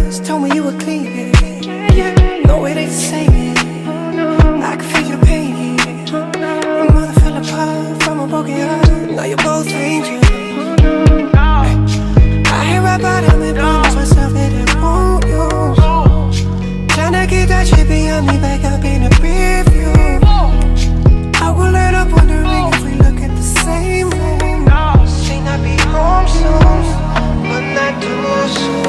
doctors told me you were clean. No way they say it. I can feel your pain. Your mother fell apart from a broken heart. Now you're both angels. I hear about them and promise myself that it won't use. Tryna get that shit behind me back up in the rear view. I will end up wondering if we look at the same room. Say not be home soon, but not too soon.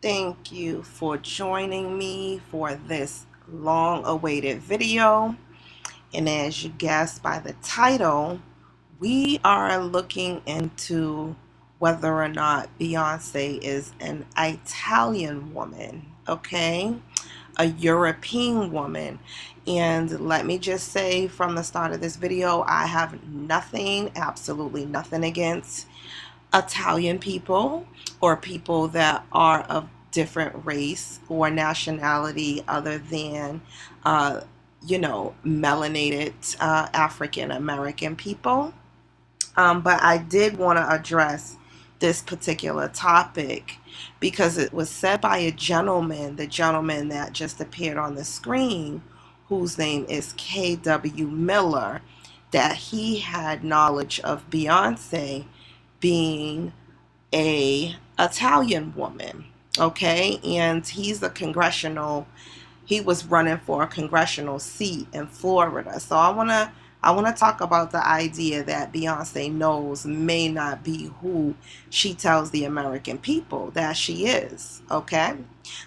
Thank you for joining me for this long-awaited video. And as you guessed by the title, we are looking into whether or not Beyonce is an Italian woman, okay? A European woman. And let me just say from the start of this video, I have nothing, absolutely nothing against Italian people or people that are of different race or nationality other than melanated African American people, but I did want to address this particular topic because it was said by a gentleman, the gentleman that just appeared on the screen, whose name is K.W. Miller, that he had knowledge of Beyonce being a Italian woman, okay? And he was running for a congressional seat in Florida. So I want to talk about the idea that Beyonce knows may not be who she tells the American people that she is, okay?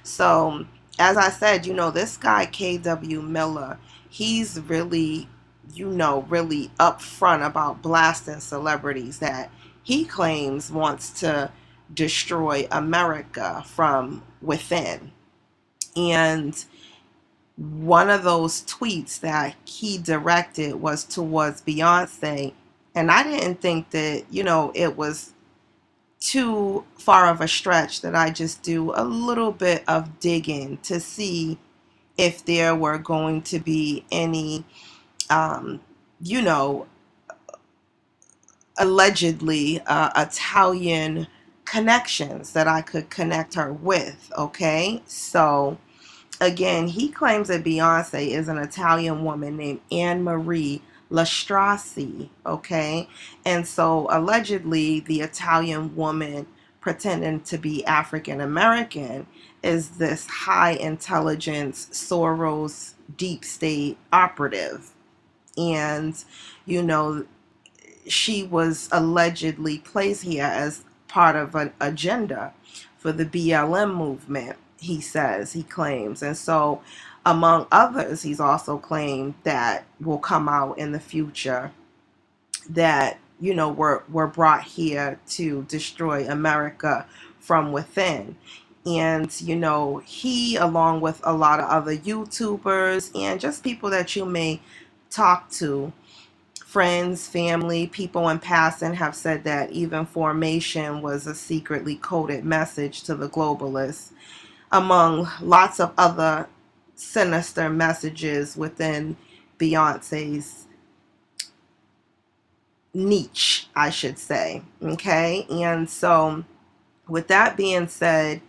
So as I said, this guy K.W. Miller, he's really, really upfront about blasting celebrities that he claims wants to destroy America from within. And one of those tweets that he directed was towards Beyonce. And I didn't think that, it was too far of a stretch that I just do a little bit of digging to see if there were going to be any, allegedly Italian connections that I could connect her with. Okay, so again, he claims that Beyonce is an Italian woman named Anne Marie Lastrassi, okay? And so allegedly, the Italian woman pretending to be African American is this high intelligence Soros deep state operative. And, you know, she was allegedly placed here as part of an agenda for the BLM movement, he claims. And so, among others, he's also claimed that will come out in the future that, you know, were brought here to destroy America from within. And, you know, he, along with a lot of other YouTubers and just people that you may talk to, friends, family, people in passing, have said that even formation was a secretly coded message to the globalists, among lots of other sinister messages within Beyonce's niche, I should say. Okay, and so with that being said,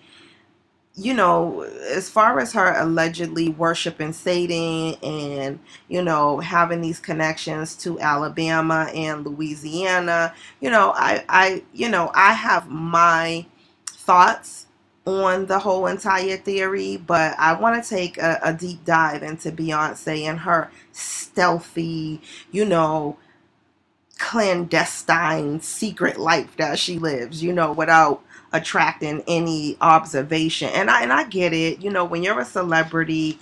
you know, as far as her allegedly worshiping Satan and, you know, having these connections to Alabama and Louisiana, you know, I have my thoughts on the whole entire theory, but I want to take a deep dive into Beyonce and her stealthy, you know, clandestine secret life that she lives, you know, without attracting any observation. And I get it, you know, when you're a celebrity,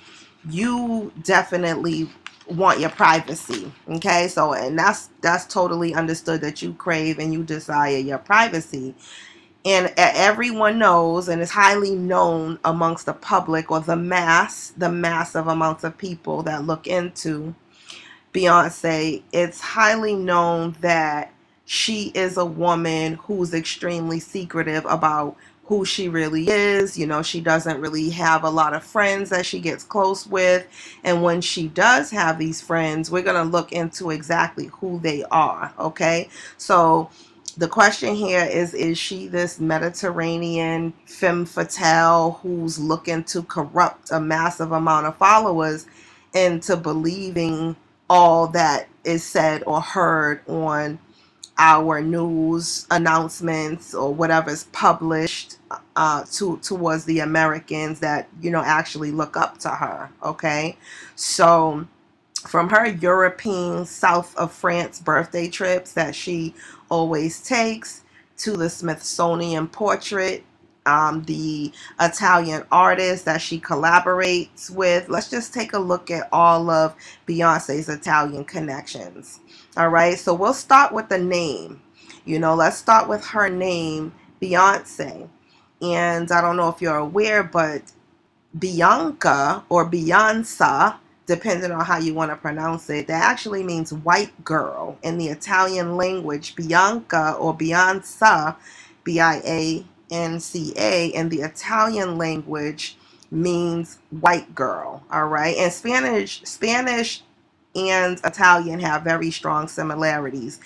you definitely want your privacy. Okay, so and that's totally understood, that you crave and you desire your privacy. And everyone knows, and is highly known amongst the public, or the massive amounts of people that look into Beyonce, it's highly known that she is a woman who's extremely secretive about who she really is. You know, she doesn't really have a lot of friends that she gets close with. And when she does have these friends, we're going to look into exactly who they are. Okay. So the question here is she this Mediterranean femme fatale who's looking to corrupt a massive amount of followers into believing all that is said or heard on our news announcements or whatever's published towards the Americans that, you know, actually look up to her? Okay, so from her European, south of France birthday trips that she always takes, to the Smithsonian portrait, the Italian artist that she collaborates with. Let's just take a look at all of Beyonce's Italian connections. All right, so we'll start with the name. You know, let's start with her name, Beyonce. And I don't know if you're aware, but Bianca or Beyonce, depending on how you want to pronounce it, that actually means white girl in the Italian language. Bianca or Beyonce, Bianca, in the Italian language means white girl. All right, and Spanish and Italian have very strong similarities.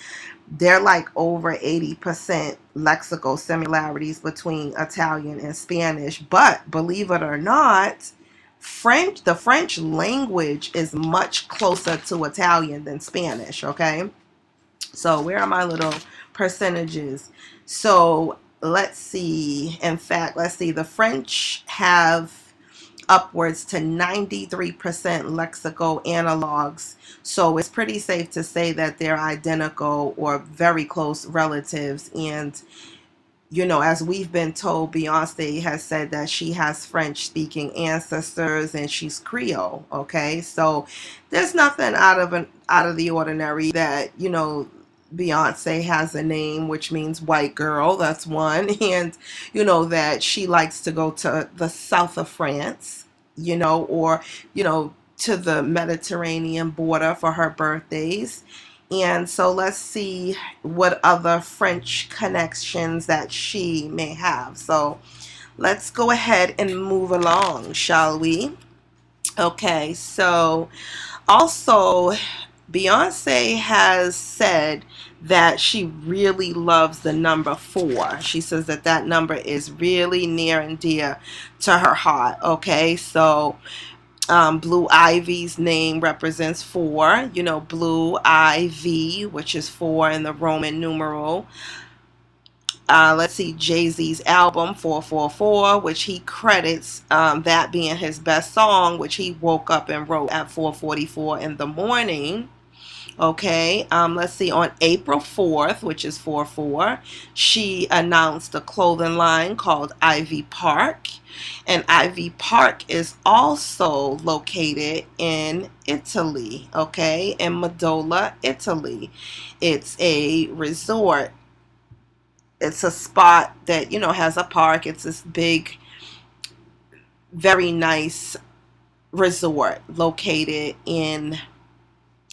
They're like over 80% lexical similarities between Italian and Spanish. But believe it or not, the French language is much closer to Italian than Spanish. Okay, so where are my little percentages? So let's see. In fact, let's see. The French have upwards to 93% lexical analogs. So it's pretty safe to say that they're identical or very close relatives. And, you know, as we've been told, Beyonce has said that she has French speaking ancestors and she's Creole. Okay, so there's nothing out of the ordinary that, you know, Beyonce has a name which means white girl. That's one. And, you know, that she likes to go to the south of France, you know, or, you know, to the Mediterranean border for her birthdays. And so let's see what other French connections that she may have. So let's go ahead and move along, shall we? Okay, so also Beyonce has said that she really loves the number 4. She says that that number is really near and dear to her heart. Okay, so Blue Ivy's name represents 4. You know, Blue Ivy, which is 4 in the Roman numeral. Let's see, Jay-Z's album 444, which he credits that being his best song, which he woke up and wrote at 4:44 in the morning. Okay, let's see, on April 4th, which is 4/4, she announced a clothing line called Ivy Park. And Ivy Park is also located in Italy, okay, in Medola, Italy. It's a resort. It's a spot that, you know, has a park. It's this big, very nice resort located in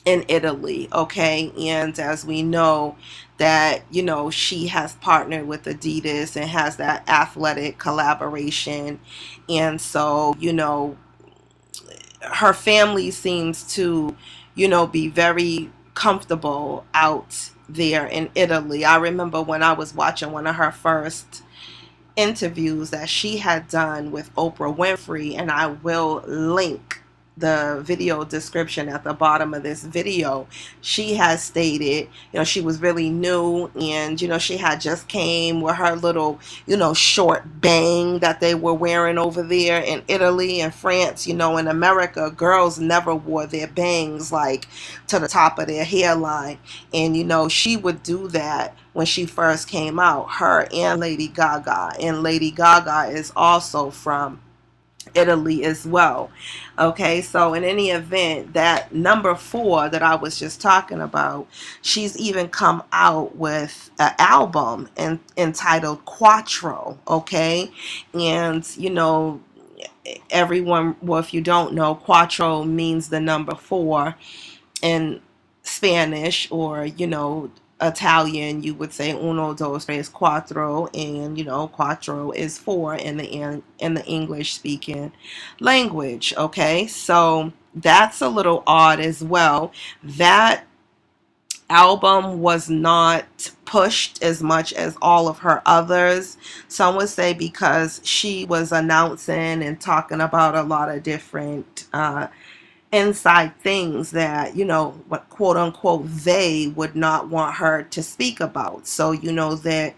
Italy, okay? And as we know that, you know, she has partnered with Adidas and has that athletic collaboration. And so, you know, her family seems to, you know, be very comfortable out there in Italy. I remember when I was watching one of her first interviews that she had done with Oprah Winfrey, and I will link the video description at the bottom of this video. She has stated, you know, she was really new, and, you know, she had just came with her little, you know, short bang that they were wearing over there in Italy and France. You know, in America, girls never wore their bangs like to the top of their hairline, and, you know, she would do that when she first came out, her and Lady Gaga. And Lady Gaga is also from Italy as well. Okay, so in any event, that number 4 that I was just talking about, she's even come out with an album entitled Quattro. Okay, and, you know, everyone, well, if you don't know, Quattro means the number 4 in Spanish, or, you know, Italian, you would say uno, dos, tres, cuatro, and, you know, quattro is 4 in the English speaking language. Okay, so that's a little odd as well. That album was not pushed as much as all of her others. Some would say because she was announcing and talking about a lot of different inside things that, you know, what quote unquote they would not want her to speak about. So, you know, that,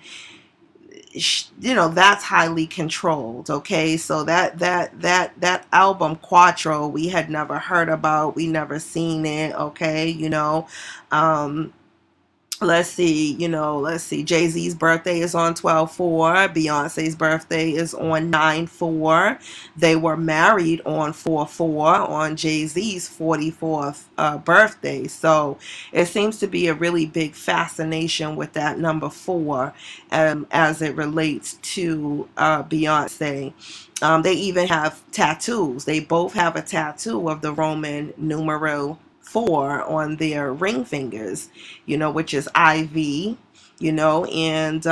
you know, that's highly controlled. Okay, so that album Quattro, we had never heard about, we never seen it. Okay, you know, let's see, you know, let's see. Jay-Z's birthday is on 12/4. Beyonce's birthday is on 9/4. They were married on 4/4 on Jay-Z's 44th birthday. So it seems to be a really big fascination with that number 4 as it relates to Beyonce. They even have tattoos. They both have a tattoo of the Roman numeral 4 on their ring fingers, you know, which is IV, you know, and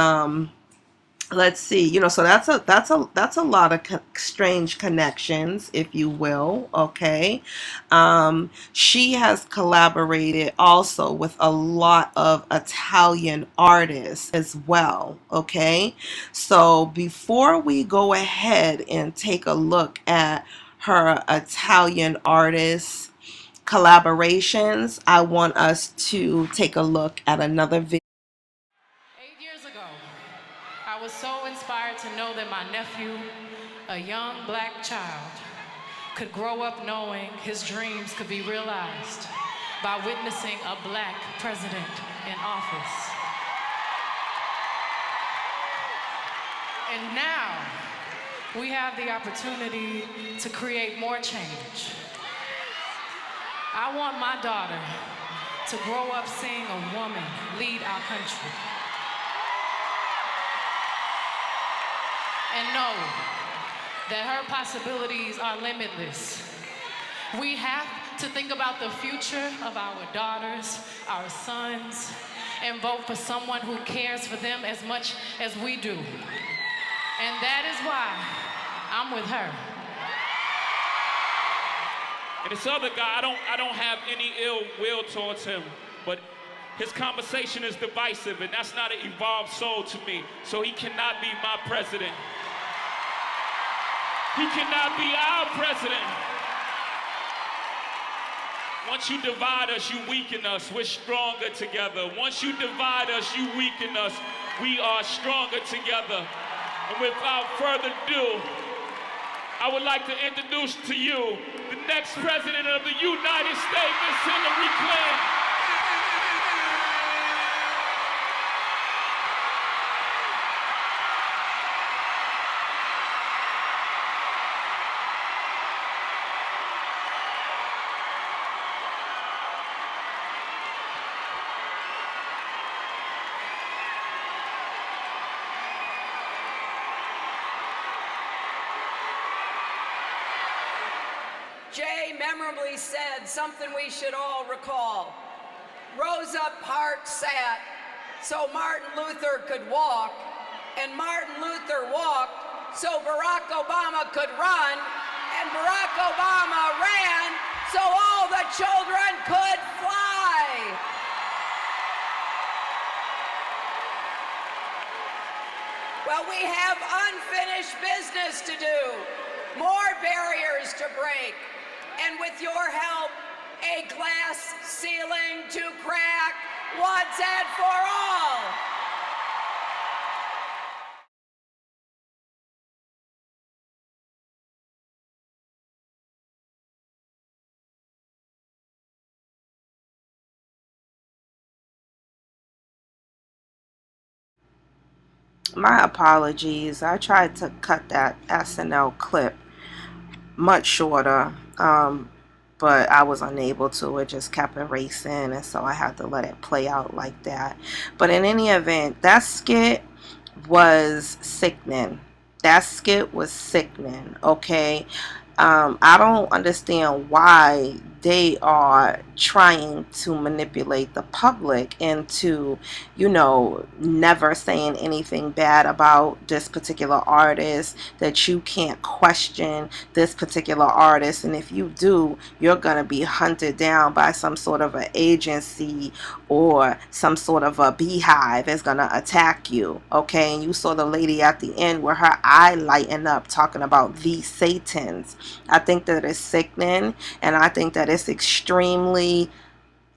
let's see, you know, so that's a lot of strange connections, if you will. Okay, she has collaborated also with a lot of Italian artists as well. Okay, so before we go ahead and take a look at her Italian artists collaborations, I want us to take a look at another video. 8 years ago, I was so inspired to know that my nephew, a young black child, could grow up knowing his dreams could be realized by witnessing a black president in office. And now, we have the opportunity to create more change. I want my daughter to grow up seeing a woman lead our country and know that her possibilities are limitless. We have to think about the future of our daughters, our sons, and vote for someone who cares for them as much as we do. And that is why I'm with her. And this other guy, I don't have any ill will towards him, but His conversation is divisive, and that's not an evolved soul to me. So he cannot be my president. He cannot be our president. Once you divide us, you weaken us. We're stronger together. Once you divide us, you weaken us. We are stronger together. And without further ado, I would like to introduce to you the next president of the United States, Miss Hillary Clinton. Jay memorably said something we should all recall. Rosa Parks sat so Martin Luther could walk, and Martin Luther walked so Barack Obama could run, and Barack Obama ran so all the children could fly. Well, we have unfinished business to do, more barriers to break, and with your help, a glass ceiling to crack once and for all. My apologies. I tried to cut that SNL clip much shorter, but I was unable to. It just kept erasing, and so I had to let it play out like that. But in any event, that skit was sickening. That skit was sickening, okay? I don't understand why they are trying to manipulate the public into, you know, never saying anything bad about this particular artist, that you can't question this particular artist, and if you do, you're gonna be hunted down by some sort of an agency or some sort of a beehive is gonna attack you, okay? And you saw the lady at the end with her eye lighting up talking about these Satans. I think that it's sickening, and I think that it's extremely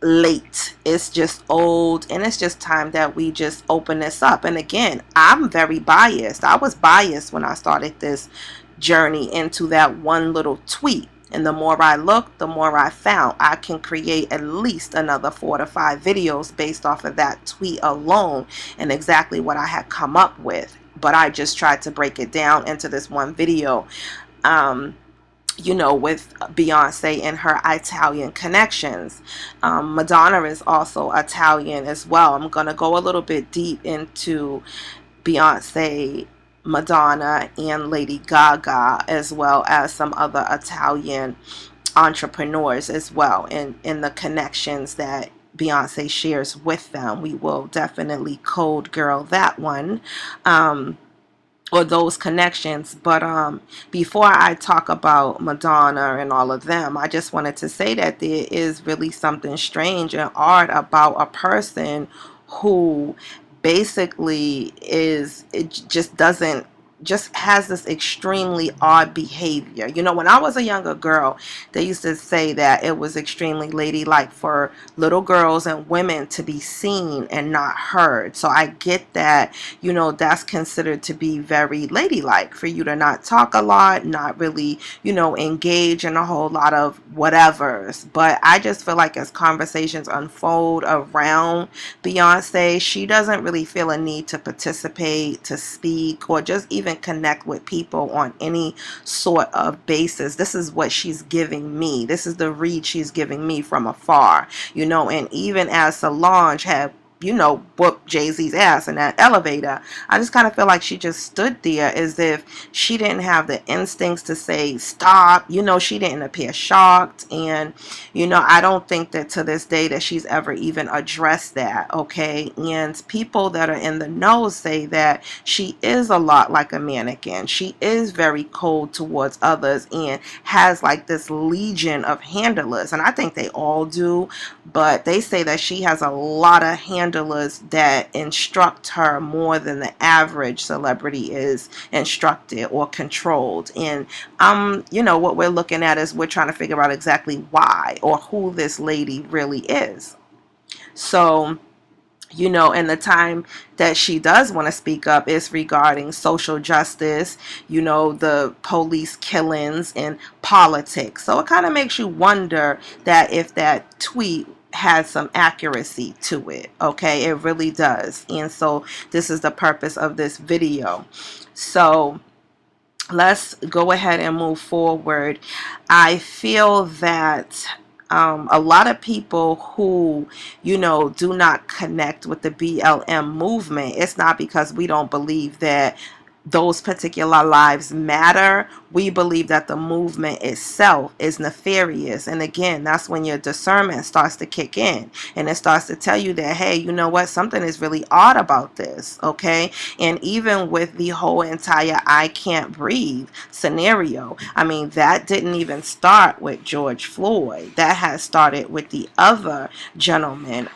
late. It's just old, and it's just time that we just open this up. And again, I'm very biased. I was biased when I started this journey into that one little tweet, and the more I looked, the more I found I can create at least another 4 to 5 videos based off of that tweet alone and exactly what I had come up with. But I just tried to break it down into this one video, you know, with Beyonce and her Italian connections. Madonna is also Italian as well. I'm going to go a little bit deep into Beyonce, Madonna, and Lady Gaga, as well as some other Italian entrepreneurs as well, and in the connections that Beyonce shares with them. We will definitely code girl that one. Or those connections. But before I talk about Madonna and all of them, I just wanted to say that there is really something strange and odd about a person who basically just has this extremely odd behavior. You know, when I was a younger girl, they used to say that it was extremely ladylike for little girls and women to be seen and not heard. So I get that, you know, that's considered to be very ladylike, for you to not talk a lot, not really, you know, engage in a whole lot of whatevers. But I just feel like as conversations unfold around Beyonce, she doesn't really feel a need to participate, to speak, or just even connect with people on any sort of basis. This is what she's giving me. This is the read she's giving me from afar, you know. And even as Solange had you know, whoop Jay-Z's ass in that elevator. I just kind of feel like she just stood there as if she didn't have the instincts to say stop. You know, she didn't appear shocked. And, you know, I don't think that to this day that she's ever even addressed that, okay? And people that are in the know say that she is a lot like a mannequin. She is very cold towards others and has like this legion of handlers. And I think they all do, but they say that she has a lot of handlers that instruct her more than the average celebrity is instructed or controlled. And you know, what we're looking at is we're trying to figure out exactly why or who this lady really is. So, you know, and the time that she does want to speak up is regarding social justice, you know, the police killings and politics. So it kind of makes you wonder that if that tweet has some accuracy to it. Okay, it really does. And so this is the purpose of this video. So let's go ahead and move forward. I feel that a lot of people who, you know, do not connect with the BLM movement, it's not because we don't believe that those particular lives matter. We believe that the movement itself is nefarious. And again, that's when your discernment starts to kick in and it starts to tell you that, hey, you know what, something is really odd about this, okay? And even with the whole entire I can't breathe scenario, I mean, that didn't even start with George Floyd. That has started with the other gentleman.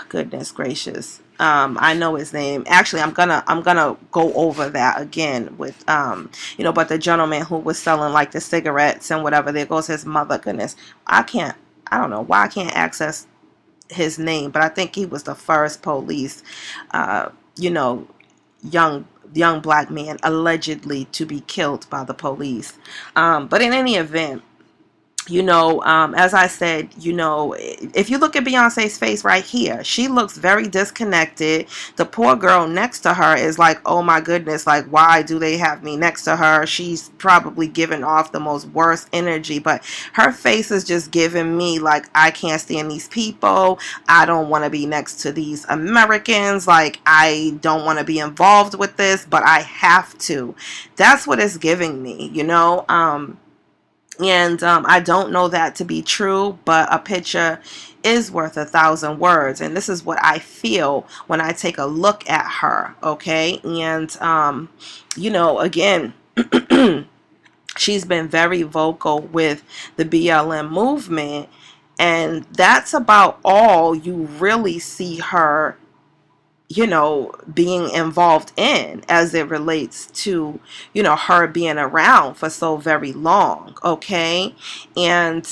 Goodness gracious. I know his name. Actually, I'm gonna go over that again with you know, but the gentleman who was selling like the cigarettes and whatever, there goes his mother. Goodness, I don't know why I can't access his name, but I think he was the first police you know, young black man allegedly to be killed by the police. But in any event, you know, as I said, you know, if you look at Beyonce's face right here, she looks very disconnected. The poor girl next to her is like, oh my goodness, like, why do they have me next to her? She's probably giving off the most worst energy, but her face is just giving me like, I can't stand these people. I don't want to be next to these Americans. Like, I don't want to be involved with this, but I have to. That's what it's giving me, you know. And I don't know that to be true, but a picture is worth 1,000 words. And this is what I feel when I take a look at her, okay? And, you know, again, she's been very vocal with the BLM movement. And that's about all you really see her, you know, being involved in as it relates to, you know, her being around for so very long, okay? And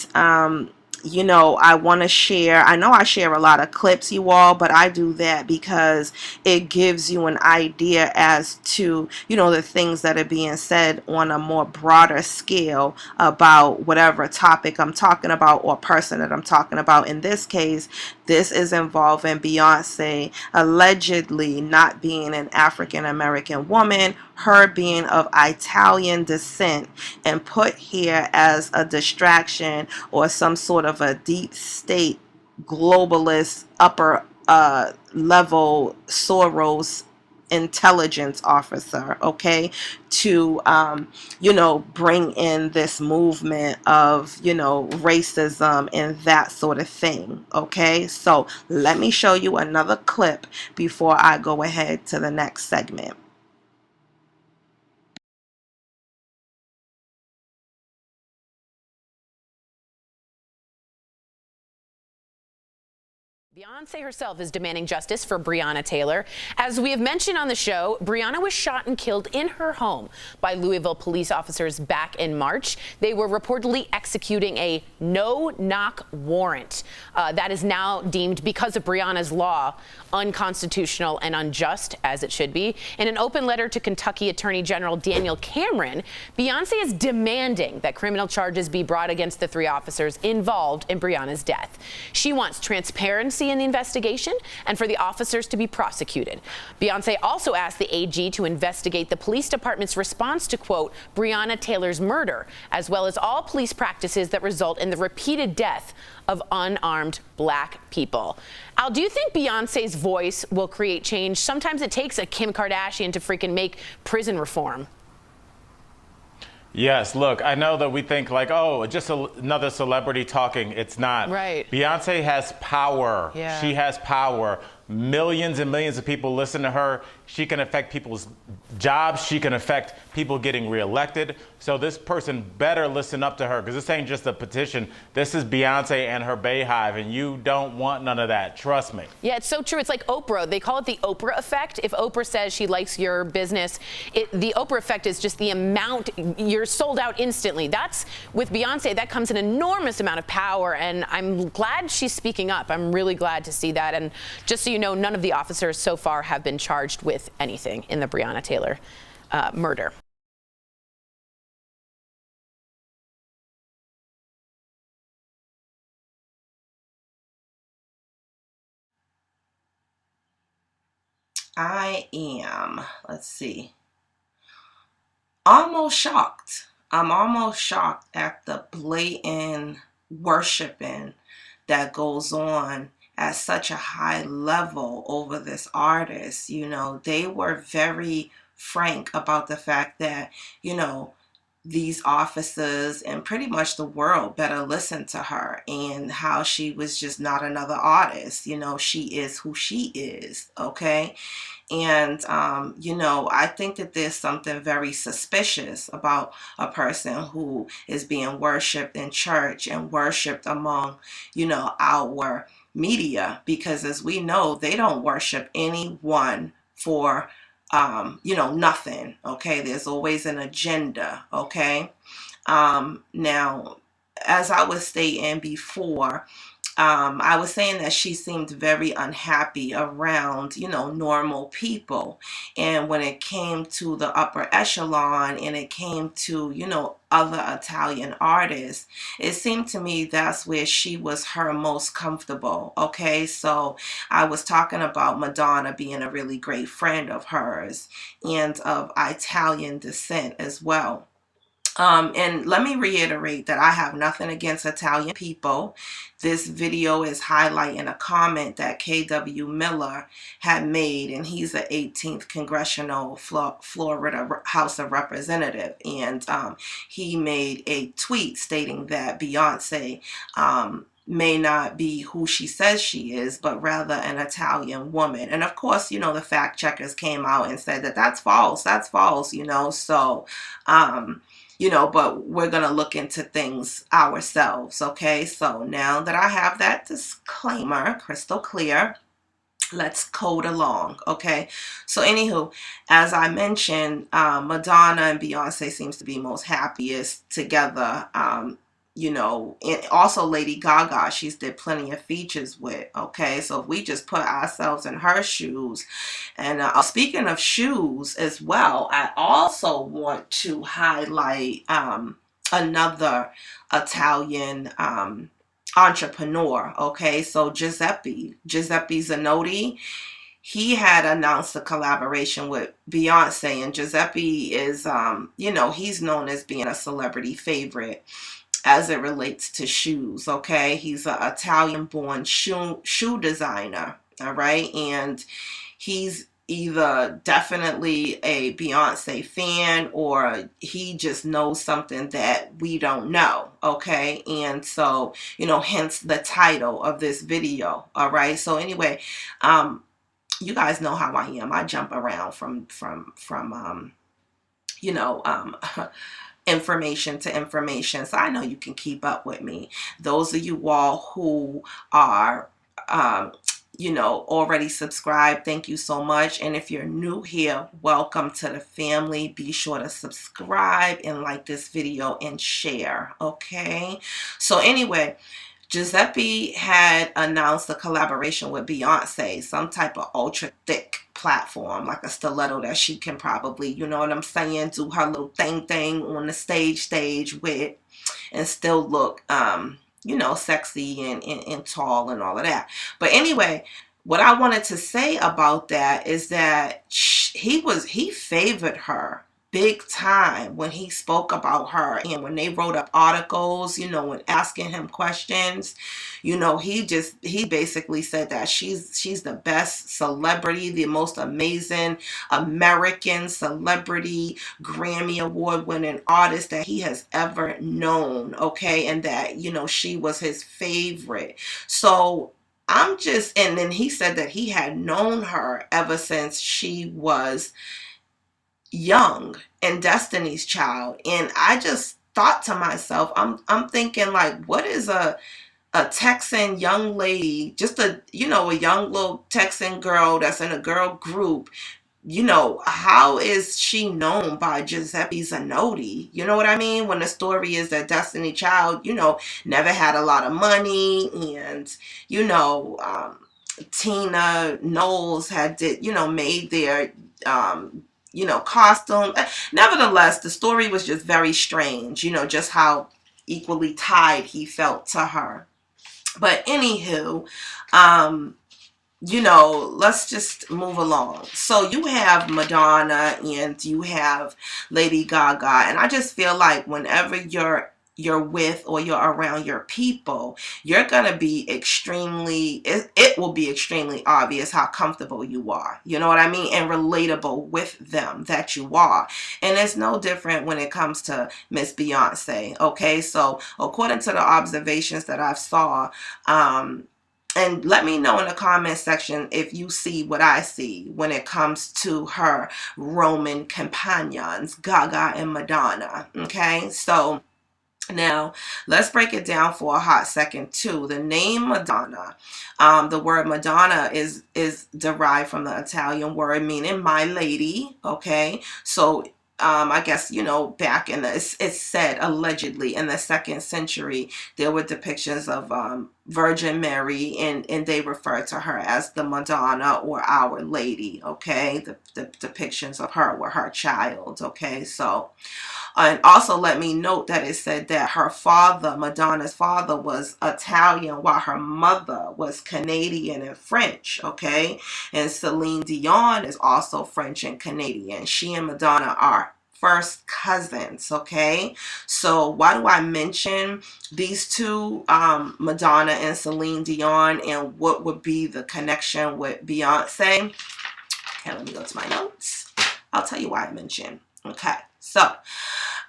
you know, I want to share, I know I share a lot of clips, you all, but I do that because it gives you an idea as to, you know, the things that are being said on a more broader scale about whatever topic I'm talking about or person that I'm talking about. In this case, this is involving Beyonce allegedly not being an African American woman, her being of Italian descent, and put here as a distraction or some sort of a deep state globalist upper level Soros intelligence officer, okay, to you know, bring in this movement of, you know, racism and that sort of thing, okay? So let me show you another clip before I go ahead to the next segment. Beyonce herself is demanding justice for Breonna Taylor. As we have mentioned on the show, Breonna was shot and killed in her home by Louisville police officers back in March. They were reportedly executing a no-knock warrant that is now deemed, because of Breonna's law, unconstitutional and unjust, as it should be. In an open letter to Kentucky Attorney General Daniel Cameron, Beyonce is demanding that criminal charges be brought against the 3 officers involved in Breonna's death. She wants transparency in the investigation and for the officers to be prosecuted. Beyonce also asked the AG to investigate the police department's response to, quote, Breonna Taylor's murder, as well as all police practices that result in the repeated death of unarmed black people. Al, do you think Beyonce's voice will create change? Sometimes it takes a Kim Kardashian to freaking make prison reform. Yes, look, I know that we think like, oh, just another celebrity talking. It's not. Right. Beyonce has power. Yeah. She has power. Millions and millions of people listen to her. She can affect people's jobs. She can affect people getting reelected. So this person better listen up to her, because this ain't just a petition. This is Beyonce and her BEY-HIVE, and you don't want none of that. Trust me. Yeah, it's so true. It's like Oprah. They call it the Oprah effect. If Oprah says she likes your business, the Oprah effect is just the amount. You're sold out instantly. That's with Beyonce. That comes an enormous amount of power, and I'm glad she's speaking up. I'm really glad to see that. And just so you know, none of the officers so far have been charged with anything in the Breonna Taylor murder. I am, let's see, almost shocked. I'm almost shocked at the blatant worshiping that goes on at such a high level over this artist. You know, they were very frank about the fact that, you know, these officers and pretty much the world better listen to her, and how she was just not another artist. You know, she is who she is, okay? And, you know, I think that there's something very suspicious about a person who is being worshipped in church and worshipped among, you know, our media, because as we know, they don't worship anyone for you know, nothing, okay? There's always an agenda, okay? Now, as I was stating before, I was saying that she seemed very unhappy around, you know, normal people. And when it came to the upper echelon and it came to, you know, other Italian artists, it seemed to me that's where she was her most comfortable. Okay, so I was talking about Madonna being a really great friend of hers and of Italian descent as well. And let me reiterate that I have nothing against Italian people. This video is highlighting a comment that KW Miller had made, and he's the 18th Congressional Florida House of Representative. And he made a tweet stating that Beyonce may not be who she says she is, but rather an Italian woman. And of course, you know, the fact checkers came out and said that that's false, you know. So, you know, but we're going to look into things ourselves, okay? So now that I have that disclaimer crystal clear, let's code along, okay? So anywho, as I mentioned, Madonna and Beyonce seems to be most happiest together. You know, and also Lady Gaga, she's did plenty of features with, okay? So if we just put ourselves in her shoes, and speaking of shoes as well, I also want to highlight another Italian entrepreneur, okay? So Giuseppe Zanotti, he had announced a collaboration with Beyonce, and Giuseppe is, you know, he's known as being a celebrity favorite as it relates to shoes, okay? He's an Italian-born shoe designer, all right? And he's either definitely a Beyonce fan, or he just knows something that we don't know, okay? And so, you know, hence the title of this video, all right? So anyway, you guys know how I am. I jump around from you know, information to information, so I know you can keep up with me. Those of you all who are you know, already subscribed, thank you so much. And if you're new here, welcome to the family. Be sure to subscribe and like this video and share, okay? So anyway, Giuseppe had announced a collaboration with Beyonce, some type of ultra thick platform, like a stiletto that she can probably, you know what I'm saying, do her little thing on the stage with, and still look you know, sexy and tall and all of that. But anyway, what I wanted to say about that is that he favored her big time when he spoke about her, and when they wrote up articles, you know, when asking him questions, you know, he basically said that she's the best celebrity, the most amazing American celebrity, Grammy award winning artist that he has ever known, okay? And that, you know, she was his favorite. So and then he said that he had known her ever since she was young and Destiny's Child. And I just thought to myself, I'm thinking, like, what is a Texan young lady, just a, you know, a young little Texan girl that's in a girl group, you know, how is she known by Giuseppe Zanotti? You know what I mean? When the story is that Destiny Child, you know, never had a lot of money, and, you know, Tina Knowles made their, you know, costume. Nevertheless, the story was just very strange, you know, just how equally tied he felt to her. But anywho, you know, let's just move along. So you have Madonna and you have Lady Gaga, and I just feel like whenever you're with or you're around your people, you're gonna be it will be extremely obvious how comfortable you are, you know what I mean, and relatable with them that you are. And it's no different when it comes to Miss Beyonce. Okay, so according to the observations that I've saw, and let me know in the comment section if you see what I see when it comes to her Roman companions, Gaga and Madonna. Okay, so now let's break it down for a hot second too. The name Madonna, the word Madonna is derived from the Italian word meaning my lady. Okay, so I guess, you know, back in it's said allegedly in the 2nd century, there were depictions of Virgin Mary, and they refer to her as the Madonna or Our Lady. Okay, the depictions of her were her child. Okay, so. And also let me note that it said that her father, Madonna's father, was Italian while her mother was Canadian and French, okay? And Celine Dion is also French and Canadian. She and Madonna are first cousins, okay? So why do I mention these two, Madonna and Celine Dion, and what would be the connection with Beyonce? Okay, let me go to my notes. I'll tell you why I mentioned. Okay, so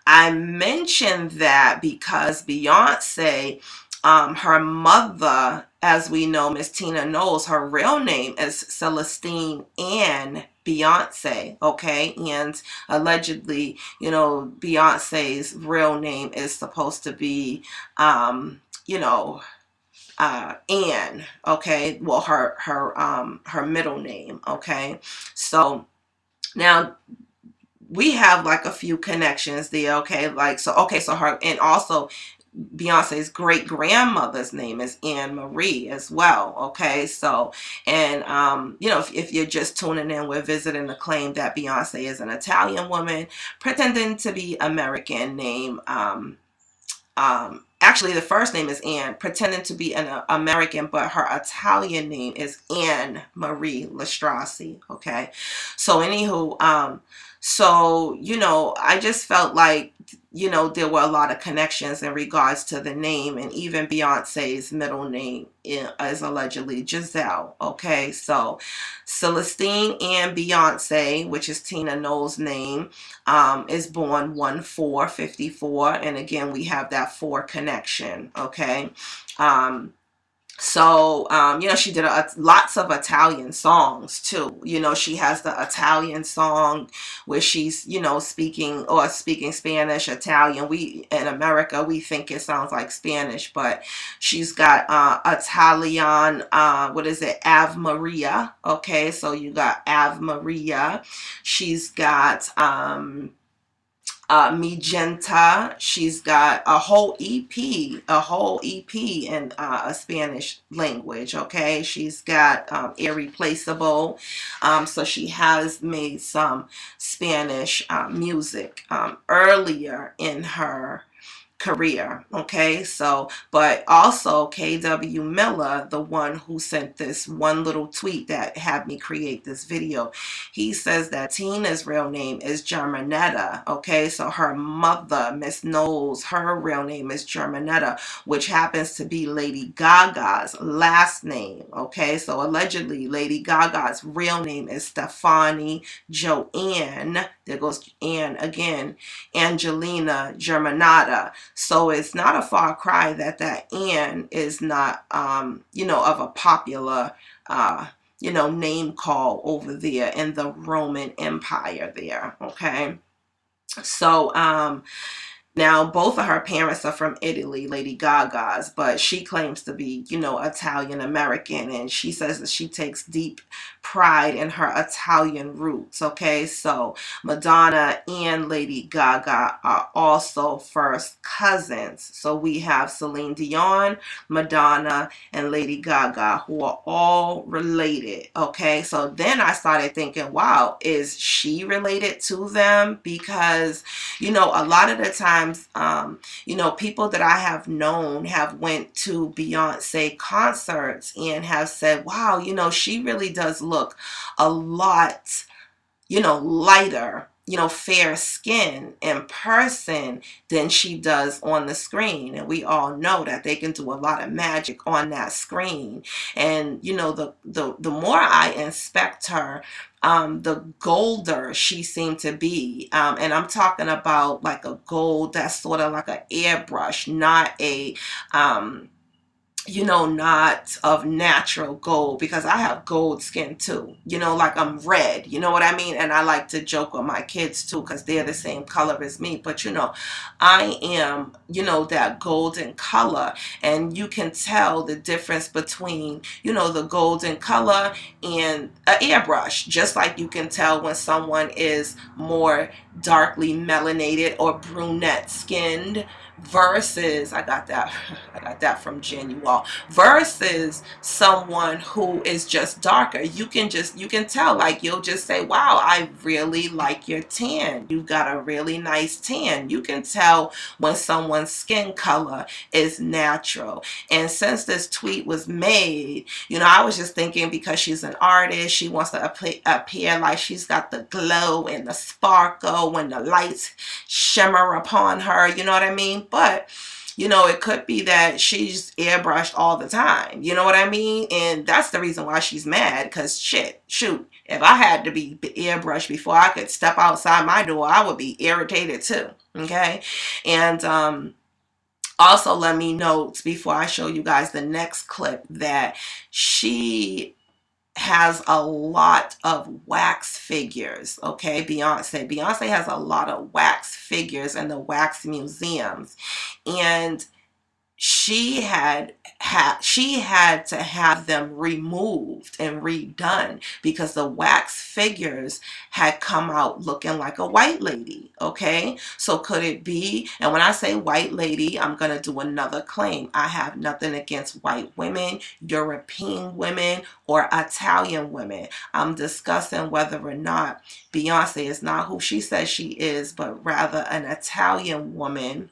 I mentioned that because Beyonce, her mother, as we know, Miss Tina Knowles, her real name is Celestine Ann Beyonce, okay? And allegedly, you know, Beyonce's real name is supposed to be, you know, Ann, okay? Well, her middle name, okay? So now we have like a few connections there, okay? Like, so her, and also Beyonce's great grandmother's name is Anne Marie as well, okay? So, and you know, if you're just tuning in, we're visiting the claim that Beyonce is an Italian woman pretending to be American, named actually the first name is Anne, pretending to be an American, but her Italian name is Anne Marie Lastrassi, okay? So anywho, so, you know, I just felt like, you know, there were a lot of connections in regards to the name, and even Beyonce's middle name is allegedly Giselle, okay? So Celestine Ann Beyonce, which is Tina Knowles' name, is born 1/4/54, and again, we have that 4 connection, okay? So, you know, she did lots of Italian songs too. You know, she has the Italian song where she's, you know, speaking Spanish, Italian. We, in America, we think it sounds like Spanish, but she's got Italian, what is it, Ave Maria. Okay, so you got Ave Maria. She's got Magenta. She's got a whole EP in a Spanish language, okay? She's got Irreplaceable. So she has made some Spanish music earlier in her career. Okay, so, but also KW Miller, the one who sent this one little tweet that had me create this video, he says that Tina's real name is Germanetta. Okay, so her mother, Miss Knowles, her real name is Germanetta, which happens to be Lady Gaga's last name. Okay, so allegedly Lady Gaga's real name is Stefani Joanne, there goes Anne again, Angelina Germanata. So it's not a far cry that that Anne is not, you know, of a popular, you know, name call over there in the Roman Empire there. Okay, so now, both of her parents are from Italy, Lady Gaga's, but she claims to be, you know, Italian American, and she says that she takes deep pride in her Italian roots. Okay, so Madonna and Lady Gaga are also first cousins. So we have Celine Dion, Madonna, and Lady Gaga, who are all related. Okay, so then I started thinking, wow, is she related to them? Because, you know, a lot of the time, you know, people that I have known have went to Beyonce concerts and have said, wow, you know, she really does look a lot, you know, lighter, you know, fair skin in person than she does on the screen. And we all know that they can do a lot of magic on that screen. And, you know, the more I inspect her, the golder she seemed to be. And I'm talking about like a gold that's sort of like an airbrush, not a, you know, not of natural gold, because I have gold skin too, you know, like I'm red, you know what I mean? And I like to joke with my kids too, because they're the same color as me. But, you know, I am, you know, that golden color, and you can tell the difference between, you know, the golden color and an airbrush, just like you can tell when someone is more darkly melanated or brunette skinned versus, I got that from Jen, you all, versus someone who is just darker. You can tell, like, you'll just say, wow, I really like your tan. You've got a really nice tan. You can tell when someone's skin color is natural. And since this tweet was made, you know, I was just thinking, because she's an artist, she wants to appear like she's got the glow and the sparkle when the lights shimmer upon her, you know what I mean? But, you know, it could be that she's airbrushed all the time, you know what I mean? And that's the reason why she's mad, because shoot, if I had to be airbrushed before I could step outside my door, I would be irritated too, okay? And also, let me note before I show you guys the next clip that she has a lot of wax figures. Okay, Beyonce has a lot of wax figures in the wax museums, and she had to have them removed and redone because the wax figures had come out looking like a white lady. Okay, so could it be? And when I say white lady, I'm gonna do another claim. I have nothing against white women, European women, or Italian women. I'm discussing whether or not Beyonce is not who she says she is, but rather an Italian woman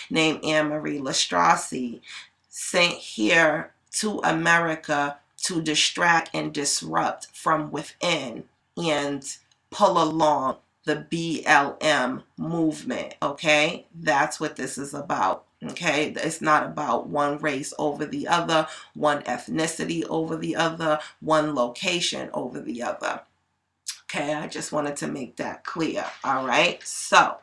named Anne-Marie Lastrasi, sent here to America to distract and disrupt from within and pull along the BLM movement. Okay, that's what this is about. Okay, it's not about one race over the other, one ethnicity over the other, one location over the other. Okay, I just wanted to make that clear. All right, so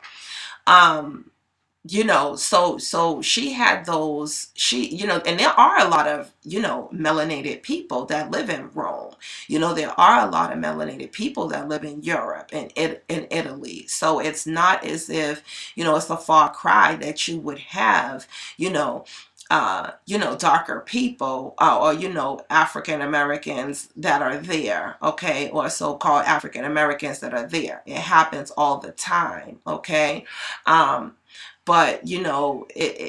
you know, so she had those, you know, and there are a lot of, you know, melanated people that live in Rome. You know, there are a lot of melanated people that live in Europe and in Italy. So it's not as if, you know, it's a far cry that you would have, you know, darker people or, you know, African Americans that are there, okay, or so-called African Americans that are there. It happens all the time, okay. But, you know,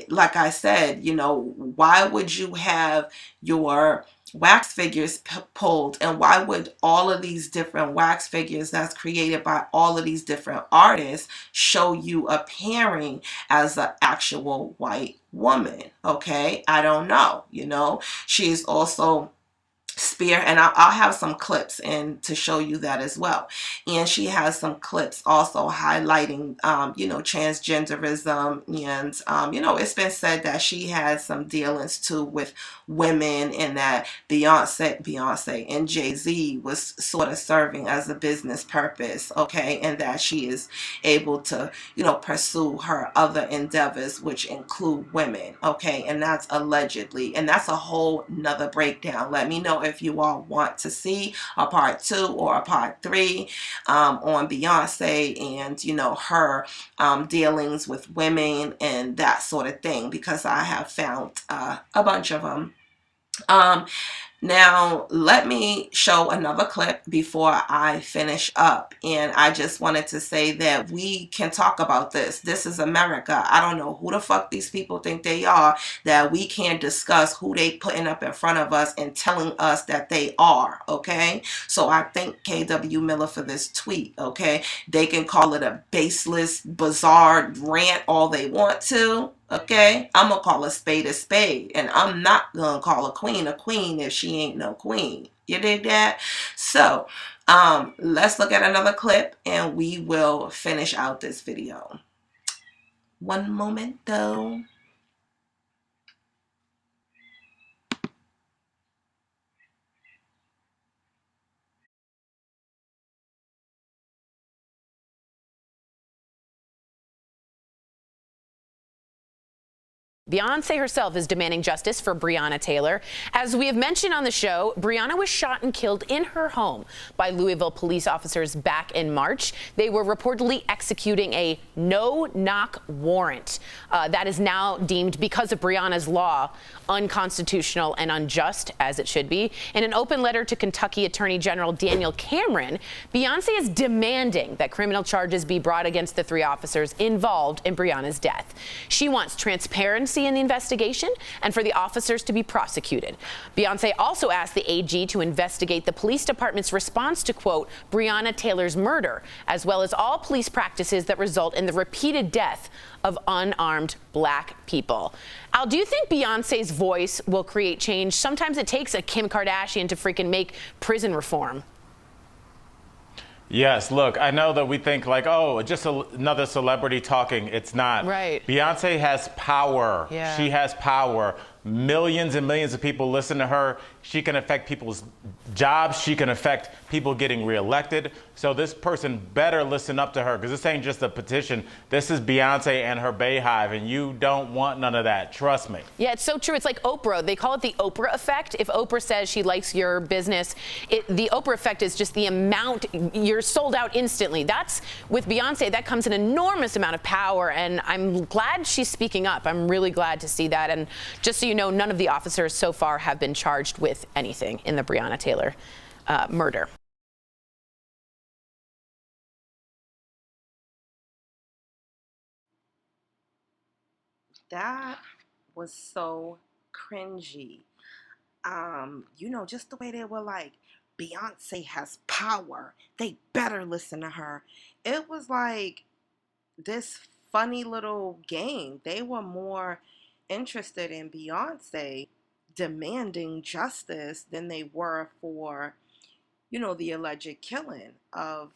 like I said, you know, why would you have your wax figures pulled, and why would all of these different wax figures that's created by all of these different artists show you appearing as an actual white woman? Okay, I don't know. You know, she's also and I'll have some clips in to show you that as well. And she has some clips also highlighting you know, transgenderism, and you know, it's been said that she has some dealings too with women, and that Beyonce and Jay-Z was sort of serving as a business purpose, okay, and that she is able to, you know, pursue her other endeavors, which include women, okay, and that's allegedly, and that's a whole nother breakdown. Let me know if you all want to see a part 2 or a part 3 on Beyonce and, you know, her dealings with women and that sort of thing, because I have found a bunch of them. Now, let me show another clip before I finish up. And I just wanted to say that we can talk about this. This is America. I don't know who the fuck these people think they are, that we can't discuss who they putting up in front of us and telling us that they are, okay? So I thank KW Miller for this tweet, okay? They can call it a baseless, bizarre rant all they want to. Okay, I'm gonna call a spade, and I'm not gonna call a queen if she ain't no queen. You dig that? So, let's look at another clip and we will finish out this video. One moment though. Beyonce herself is demanding justice for Breonna Taylor. As we have mentioned on the show, Breonna was shot and killed in her home by Louisville police officers back in March. They were reportedly executing a no-knock warrant that is now deemed, because of Breonna's law, unconstitutional and unjust, as it should be. In an open letter to Kentucky Attorney General Daniel Cameron, Beyonce is demanding that criminal charges be brought against the 3 officers involved in Breonna's death. She wants transparency in the investigation and for the officers to be prosecuted. Beyonce also asked the AG to investigate the police department's response to, quote, Breonna Taylor's murder, as well as all police practices that result in the repeated death of unarmed black people. Al, do you think Beyonce's voice will create change? Sometimes it takes a Kim Kardashian to freaking make prison reform. Yes, look, I know that we think like, oh, just another celebrity talking. It's not. Right. Beyonce has power. Yeah. She has power. Millions and millions of people listen to her. She can affect people's jobs. She can affect people getting reelected. So this person better listen up to her, because this ain't just a petition. This is Beyonce and her BEY-HIVE, and you don't want none of that. Trust me. Yeah, it's so true. It's like Oprah. They call it the Oprah effect. If Oprah says she likes your business, the Oprah effect is just the amount. You're sold out instantly. That's with Beyonce. That comes an enormous amount of power, and I'm glad she's speaking up. I'm really glad to see that. And just so you know, none of the officers so far have been charged with anything in the Breonna Taylor murder. That was so cringy. You know, just the way they were like, Beyonce has power, they better listen to her. It was like this funny little game. They were more interested in Beyonce demanding justice than they were for, you know, the alleged killing of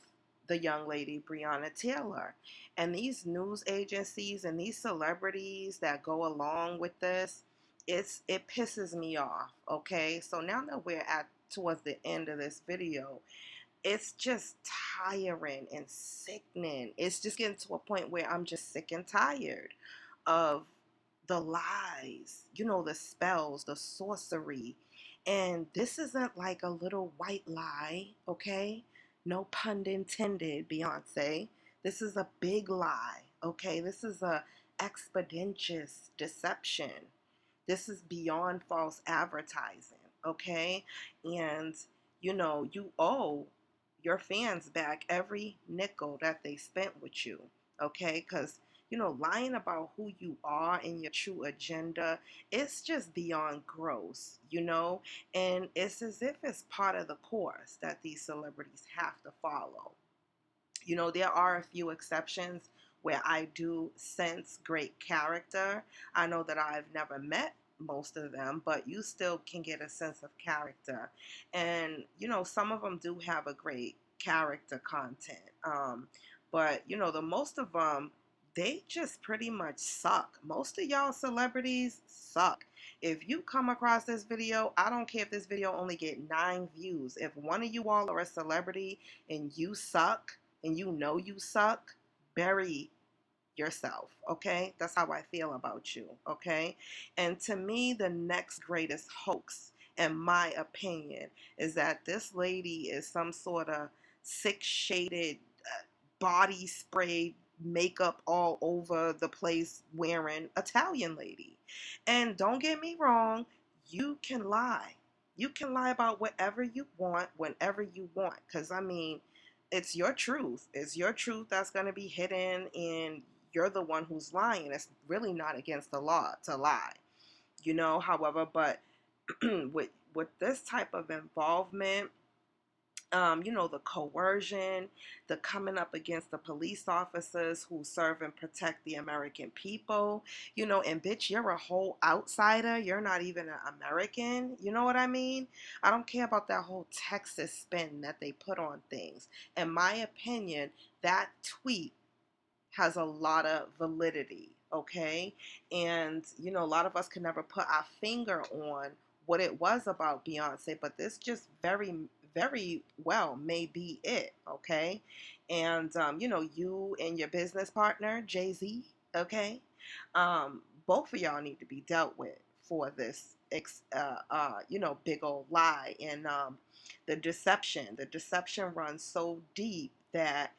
the young lady Breonna Taylor. And these news agencies and these celebrities that go along with this, it pisses me off. Okay, so now that we're at towards the end of this video, it's just tiring and sickening. It's just getting to a point where I'm just sick and tired of the lies, you know, the spells, the sorcery. And this isn't like a little white lie, okay? No pun intended, Beyonce. This is a big lie, okay? This is a expeditious deception. This is beyond false advertising, okay? And, you know, you owe your fans back every nickel that they spent with you, okay? Because lying about who you are and your true agenda, it's just beyond gross, and it's as if it's part of the course that these celebrities have to follow. There are a few exceptions where I do sense great character. I know that I've never met most of them, but you still can get a sense of character. And, some of them do have a great character content. But, the most of them, they just pretty much suck. Most of y'all celebrities suck. If you come across this video, I don't care if this video only get 9 views. If one of you all are a celebrity and you suck, and you suck, bury yourself, okay? That's how I feel about you, okay? And to me, the next greatest hoax, in my opinion, is that this lady is some sort of sick-shaded, body spray, makeup all over the place wearing Italian lady. And don't get me wrong, you can lie. You can lie about whatever you want, whenever you want. Because, it's your truth. It's your truth that's going to be hidden, and you're the one who's lying. It's really not against the law to lie. However, but with this type of involvement, the coercion, the coming up against the police officers who serve and protect the American people, and bitch, you're a whole outsider. You're not even an American. You know what I mean? I don't care about that whole Texas spin that they put on things. In my opinion, that tweet has a lot of validity, okay? And, a lot of us can never put our finger on what it was about Beyonce, but this just very, very well may be it, okay? And, you and your business partner, Jay-Z, okay? Both of y'all need to be dealt with for this, big old lie. And the deception runs so deep that,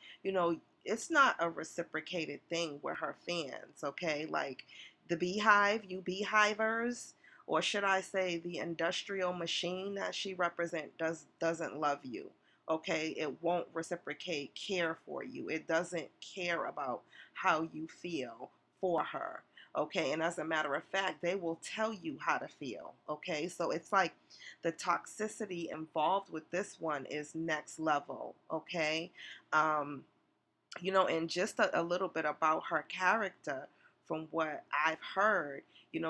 it's not a reciprocated thing with her fans, okay? Like the BEYHIVE, you BEYHIVers, or should I say the industrial machine that she represents doesn't love you, okay? It won't reciprocate care for you. It doesn't care about how you feel for her, okay? And as a matter of fact, they will tell you how to feel, okay? So it's like the toxicity involved with this one is next level, okay? And just a little bit about her character from what I've heard,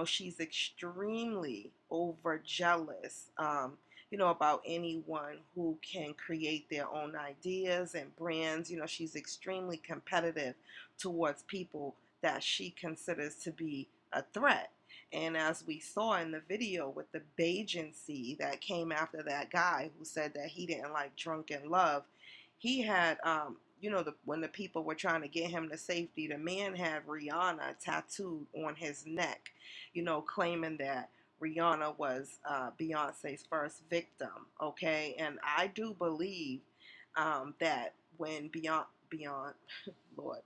she's extremely over jealous, about anyone who can create their own ideas and brands. She's extremely competitive towards people that she considers to be a threat. And as we saw in the video with the Beyoncé that came after that guy who said that he didn't like Drunken Love, he had, when the people were trying to get him to safety, the man had Rihanna tattooed on his neck, claiming that Rihanna was Beyonce's first victim, okay? And I do believe that when Lord,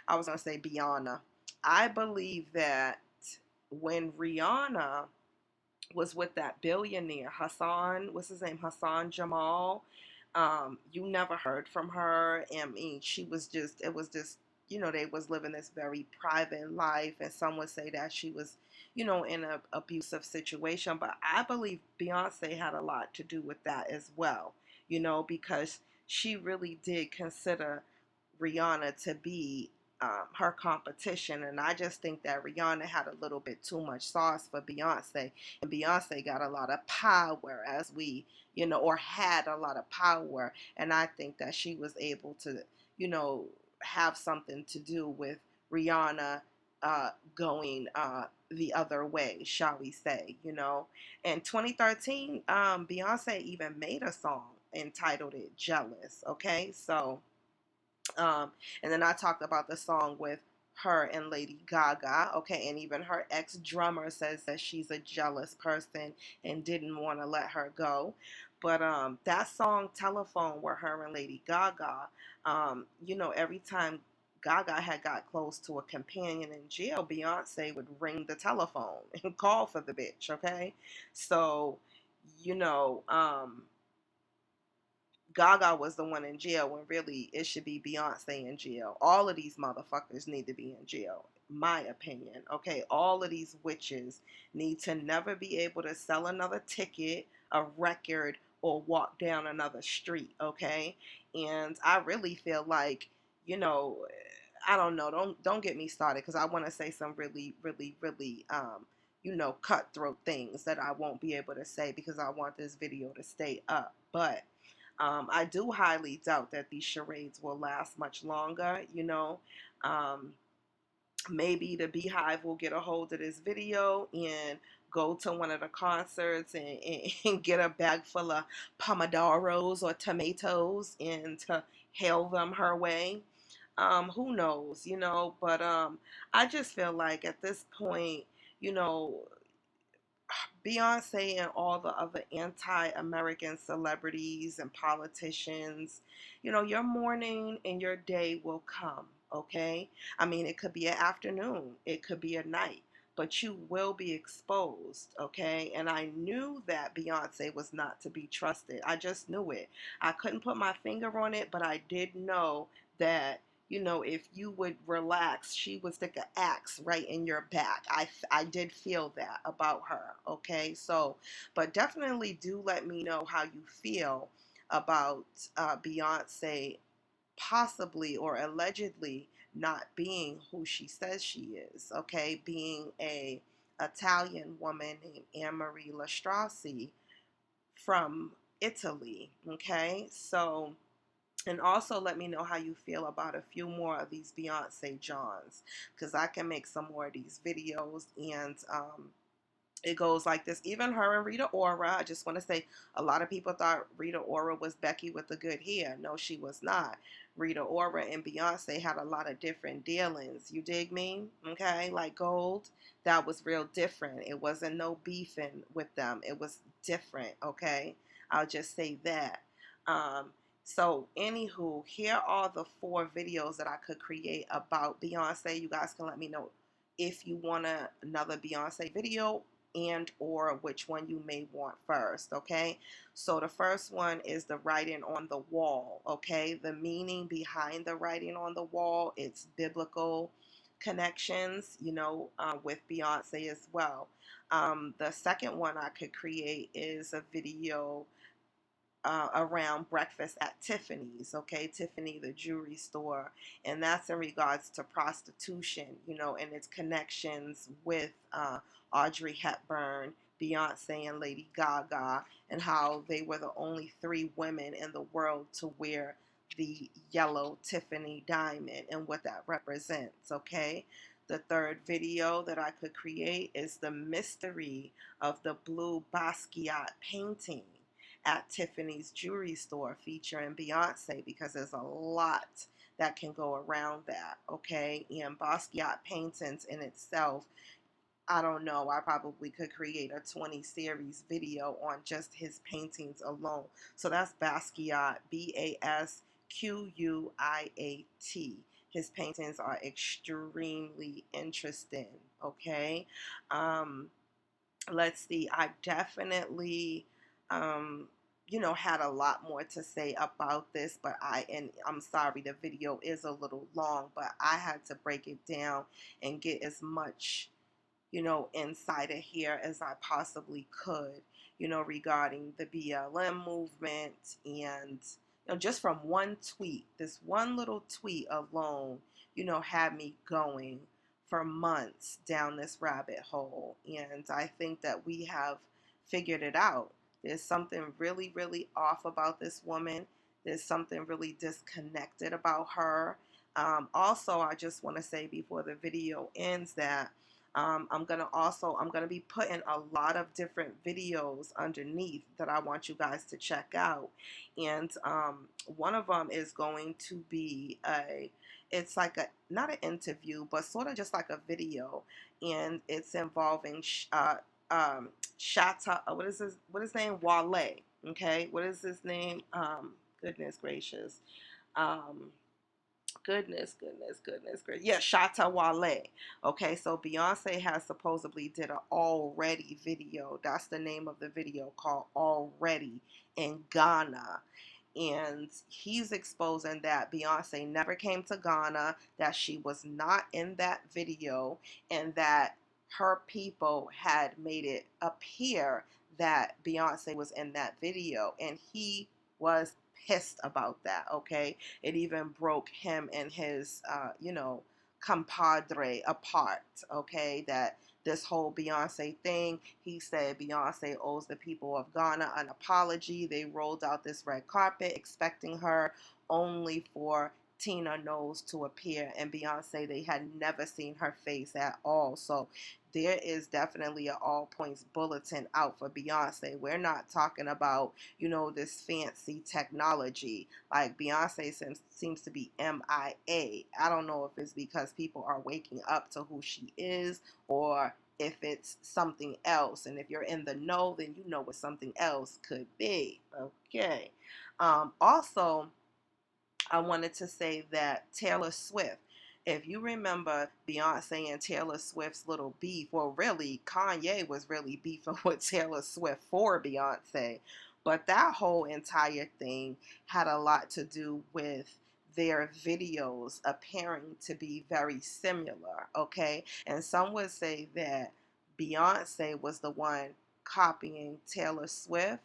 I was going to say Beyonce. I believe that when Rihanna was with that billionaire, Hassan, what's his name, Hassan Jamal, you never heard from her. I mean, it was just, they was living this very private life, and some would say that she was, in an abusive situation, but I believe Beyonce had a lot to do with that as well, because she really did consider Rihanna to be her competition, and I just think that Rihanna had a little bit too much sauce for Beyonce, and Beyonce got a lot of power, as we, or had a lot of power, and I think that she was able to, have something to do with Rihanna going the other way, shall we say, In 2013, Beyonce even made a song entitled it Jealous, okay? So and then I talked about the song with her and Lady Gaga, okay, and even her ex-drummer says that she's a jealous person and didn't want to let her go. But that song Telephone with her and Lady Gaga, every time Gaga had got close to a companion in jail, Beyonce would ring the telephone and call for the bitch, okay? So, Gaga was the one in jail when really it should be Beyonce in jail. All of these motherfuckers need to be in jail, my opinion. Okay, all of these witches need to never be able to sell another ticket, a record, or walk down another street. Okay, and I really feel like, you know, I don't know. Don't get me started, because I want to say some really, really, really you know, cutthroat things that I won't be able to say because I want this video to stay up. But I do highly doubt that these charades will last much longer. You know, maybe the BEYHIVE will get a hold of this video and go to one of the concerts and get a bag full of pomodoros or tomatoes and to hail them her way. Who knows, you know, but I just feel like at this point, you know, Beyonce and all the other anti-American celebrities and politicians, you know, your morning and your day will come, okay? I mean, it could be an afternoon, it could be a night, but you will be exposed, okay? And I knew that Beyonce was not to be trusted. I just knew it. I couldn't put my finger on it, but I did know that, you know, if you would relax, she would stick an axe right in your back. I did feel that about her, okay? So, but definitely do let me know how you feel about Beyonce possibly or allegedly not being who she says she is, okay? Being a Italian woman named Anne-Marie Lastrassi from Italy, okay? So, and also let me know how you feel about a few more of these Beyonce Johns, because I can make some more of these videos. And it goes like this. Even her and Rita Ora, I just want to say, a lot of people thought Rita Ora was Becky with the good hair. No, she was not. Rita Ora and Beyonce had a lot of different dealings. You dig me? Okay, like Gold, that was real different. It wasn't no beefing with them. It was different, okay? I'll just say that. So, anywho, here are the 4 videos that I could create about Beyonce. You guys can let me know if you want another Beyonce video and or which one you may want first, okay? So the first one is the writing on the wall, okay? The meaning behind the writing on the wall, it's biblical connections, you know, with Beyonce as well. The second one I could create is a video around breakfast at Tiffany's, okay? Tiffany, the jewelry store, and that's in regards to prostitution, you know, and its connections with Audrey Hepburn, Beyonce, and Lady Gaga, and how they were the only 3 women in the world to wear the yellow Tiffany diamond and what that represents, okay? The third video that I could create is the mystery of the blue Basquiat painting at Tiffany's jewelry store featuring Beyonce, because there's a lot that can go around that, okay? And Basquiat paintings in itself, I don't know, I probably could create a 20 series video on just his paintings alone. So that's Basquiat, Basquiat. His paintings are extremely interesting, okay? Let's see, I definitely you know, had a lot more to say about this, but I'm sorry, the video is a little long, but I had to break it down and get as much, you know, inside of here as I possibly could, you know, regarding the BLM movement. And, you know, just from one tweet, this one little tweet alone, you know, had me going for months down this rabbit hole. And I think that we have figured it out. There's something really, really off about this woman. There's something really disconnected about her. Also, I just want to say before the video ends that I'm gonna be putting a lot of different videos underneath that I want you guys to check out. And one of them is going to be it's like not an interview, but sort of just like a video, and it's involving Shatta, what is his name? Wale. Okay, what is his name? Goodness gracious. Goodness gracious. Yeah, Shatta Wale. Okay, so Beyonce has supposedly did an Already video. That's the name of the video, called Already, in Ghana. and he's exposing that Beyonce never came to Ghana, that she was not in that video, and that her people had made it appear that Beyonce was in that video, and he was pissed about that. Okay, it even broke him and his compadre apart. Okay, that this whole Beyonce thing, he said Beyonce owes the people of Ghana an apology. They rolled out this red carpet expecting her, only for Tina Knowles to appear, and Beyonce, they had never seen her face at all. So there is definitely an all points bulletin out for Beyonce. We're not talking about, this fancy technology. Like, Beyonce seems to be MIA. I don't know if it's because people are waking up to who she is, or if it's something else. And if you're in the know, then you know what something else could be. Okay. Also, I wanted to say that Taylor Swift, if you remember Beyonce and Taylor Swift's little beef, well, really, Kanye was really beefing with Taylor Swift for Beyonce. But that whole entire thing had a lot to do with their videos appearing to be very similar, okay? And some would say that Beyonce was the one copying Taylor Swift.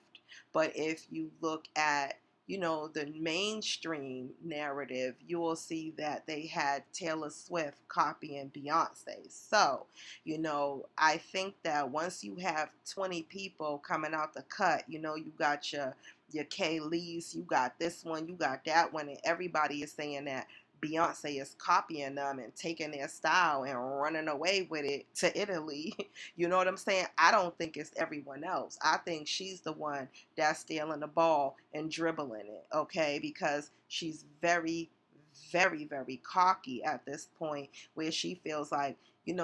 But if you look at the mainstream narrative, you will see that they had Taylor Swift copying Beyonce. So, I think that once you have 20 people coming out the cut, you got your K-Lees, you got this one, you got that one, and everybody is saying that Beyonce is copying them and taking their style and running away with it to Italy. You know what I'm saying? I don't think it's everyone else. I think she's the one that's stealing the ball and dribbling it, okay? Because she's very, very, very cocky at this point, where she feels like,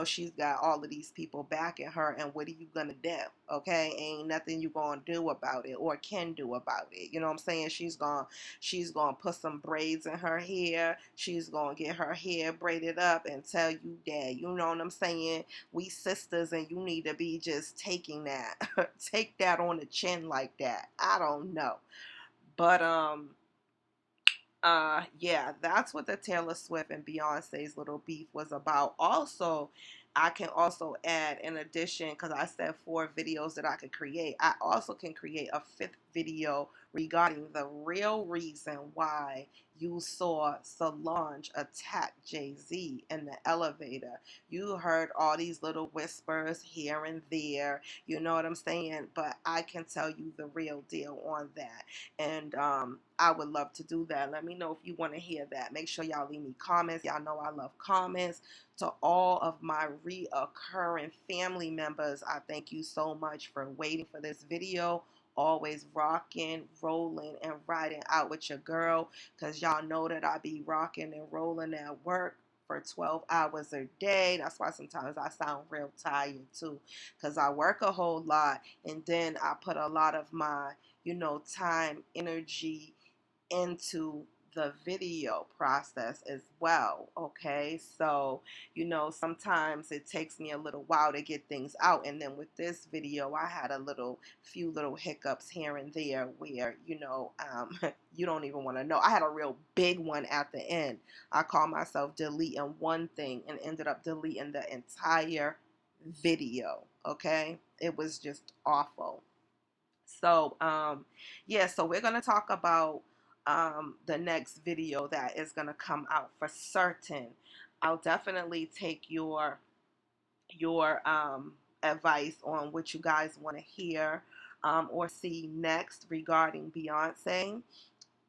she's got all of these people backing her, and what are you gonna do? Okay, ain't nothing you gonna do about it or can do about it. You know what I'm saying? She's gonna put some braids in her hair. She's gonna get her hair braided up and tell you that, you know what I'm saying? We sisters, and you need to be just taking that, take that on the chin like that. I don't know, but yeah, that's what the Taylor Swift and Beyonce's little beef was about. Also, I can also add, in addition, because I said 4 videos that I could create, I also can create a 5th video regarding the real reason why you saw Solange attack Jay-Z in the elevator. You heard all these little whispers here and there, you know what I'm saying? But I can tell you the real deal on that. And I would love to do that. Let me know if you want to hear that. Make sure y'all leave me comments. Y'all know I love comments. To all of my reoccurring family members, I thank you so much for waiting for this video. Always rocking, rolling, and riding out with your girl, because y'all know that I be rocking and rolling at work for 12 hours a day. That's why sometimes I sound real tired too, because I work a whole lot, and then I put a lot of my time, energy into the video process as well. Okay, so sometimes it takes me a little while to get things out, and then with this video I had a few little hiccups here and there where you don't even want to know. I had a real big one at the end. I called myself deleting one thing and ended up deleting the entire video. Okay, it was just awful. So yeah, so we're gonna talk about the next video that is gonna come out for certain. I'll definitely take your advice on what you guys want to hear or see next regarding Beyonce.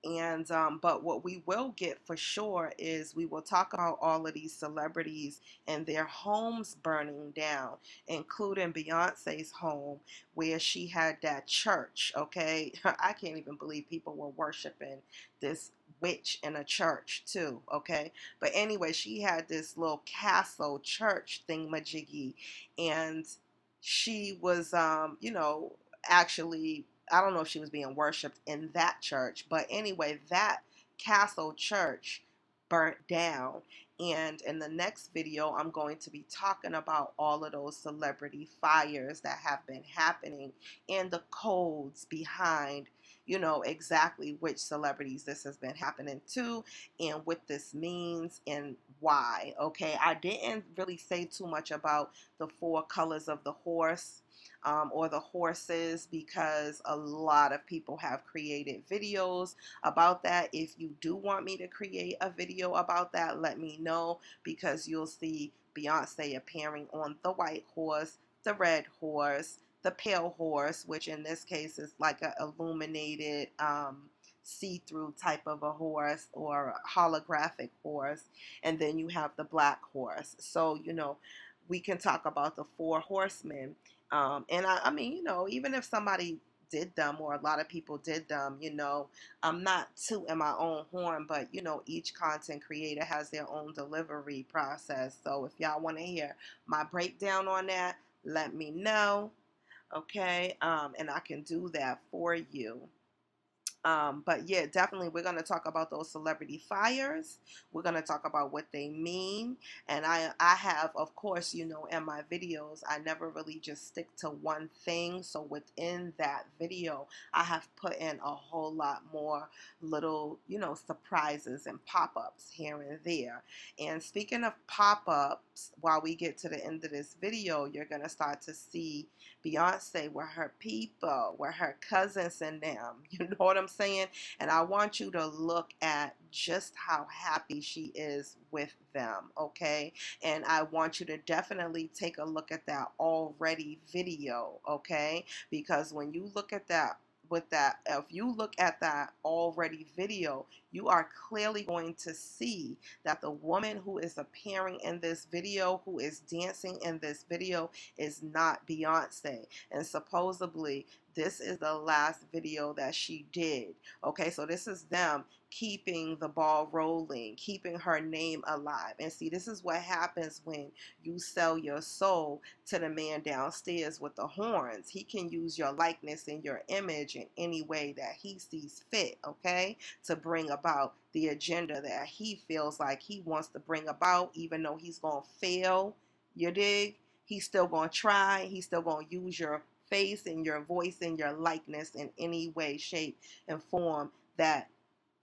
And but what we will get for sure is we will talk about all of these celebrities and their homes burning down, including Beyonce's home, where she had that church. Okay, I can't even believe people were worshiping this witch in a church too. Okay, but anyway, she had this little castle church thingamajiggy, and she was actually, I don't know if she was being worshipped in that church, but anyway, that castle church burnt down. And in the next video, I'm going to be talking about all of those celebrity fires that have been happening and the codes behind you know, exactly which celebrities this has been happening to and what this means and why. Okay, I didn't really say too much about the 4 colors of the horse. Or the horses, because a lot of people have created videos about that. If you do want me to create a video about that, let me know, because you'll see Beyonce appearing on the white horse, the red horse, the pale horse, which in this case is like an illuminated see-through type of a horse or holographic horse, and then you have the black horse. So, you know, we can talk about the 4 horsemen. And I mean, you know, even if somebody did them or a lot of people did them, you know, I'm not tooting my own horn, but, you know, each content creator has their own delivery process. So if y'all want to hear my breakdown on that, let me know. Okay. And I can do that for you. But yeah, definitely we're going to talk about those celebrity fires. We're going to talk about what they mean. And I have, of course, you know, in my videos, I never really just stick to one thing. So within that video, I have put in a whole lot more little, you know, surprises and pop-ups here and there. And speaking of pop-ups, while we get to the end of this video, you're going to start to see Beyonce with her people, with her cousins and them. You know what I'm saying? And I want you to look at just how happy she is with them, okay? And I want you to definitely take a look at that already video, okay? Because when you look at that, if you look at that already video, you are clearly going to see that the woman who is appearing in this video, who is dancing in this video, is not Beyonce. And supposedly this is the last video that she did. Okay, so this is them keeping the ball rolling, keeping her name alive. And see, this is what happens when you sell your soul to the man downstairs with the horns. He can use your likeness and your image in any way that he sees fit, okay, to bring about the agenda that he feels like he wants to bring about, even though he's going to fail. You dig? He's still going to try. He's still going to use your face and your voice and your likeness in any way, shape, and form that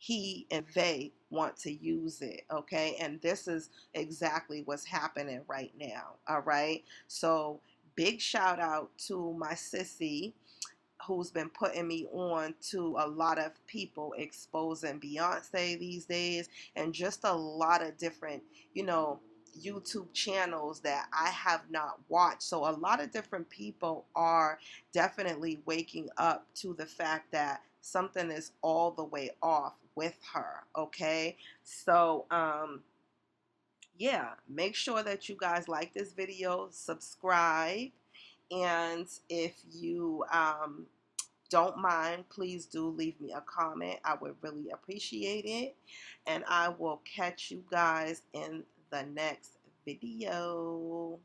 he and they want to use it, okay? And this is exactly what's happening right now, all right? So big shout out to my sissy, who's been putting me on to a lot of people exposing Beyonce these days, and just a lot of different, you know, YouTube channels that I have not watched. So a lot of different people are definitely waking up to the fact that something is all the way off with her, okay? So yeah, make sure that you guys like this video, subscribe, and if you don't mind, please do leave me a comment. I would really appreciate it. And I will catch you guys in the next video.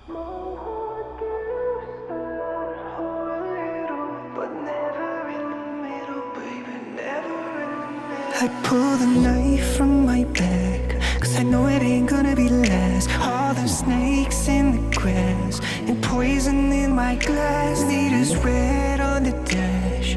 I pull the knife from my back, cause I know it ain't gonna be last. All the snakes in the grass and poison in my glass. Leaders red on the dash,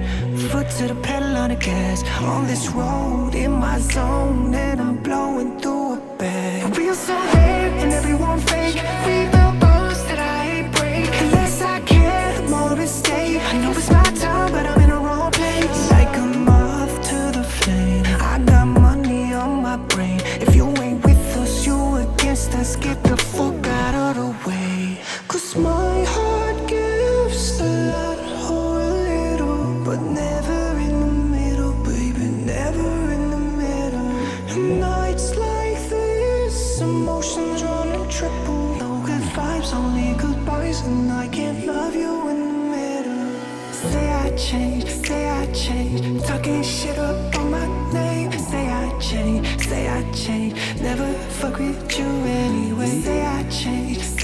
foot to the pedal on the gas. On this road in my zone and I'm blowing through a bag. Real so rare and everyone fake. We built bones that I ain't break. Unless I care, more to stay. I know it's my time but I'm in the wrong place. Like a moth to the flame, I got money on my brain. If you ain't with us, you against us. Get the fuck out of the way. Cause my heart gives a lot or a little, but never in the middle, baby, never in the middle. And nights like this, emotions running triple. No good vibes, only goodbyes, and I can't love you in the middle. Say I changed, talking shit up on my name. Say I changed, never fuck with you anyway. Say I changed,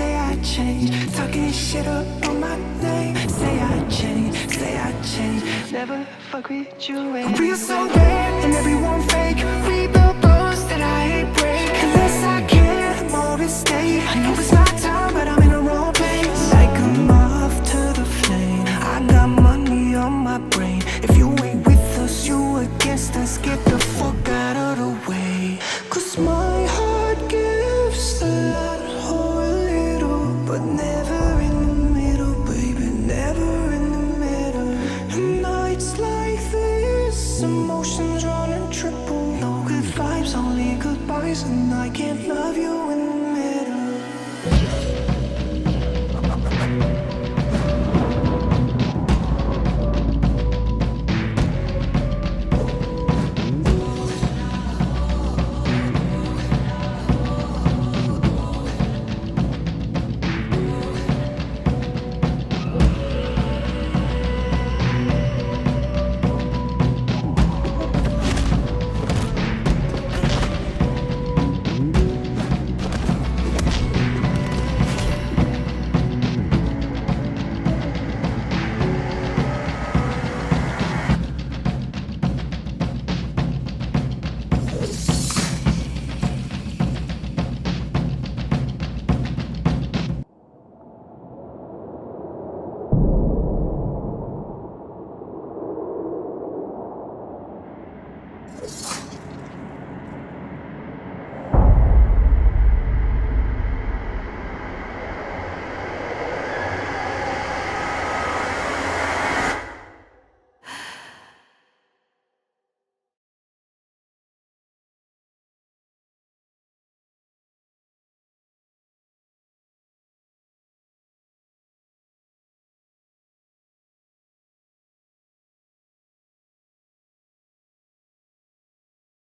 talking shit up on my name. Say I changed, never fuck with you anyway. Real so rare and everyone fake. We built bones that I ain't break. Unless I care, more to stay. I know it's my time but I'm in the wrong place. Like a moth to the flame, I got money on my brain. If you ain't with us, you against us. Get the fuck out of the way. Cause my heart gives a lot or a little, but never in the middle, baby, never in the middle. And nights like this, emotions running triple. No good vibes, only goodbyes, and I can't lie.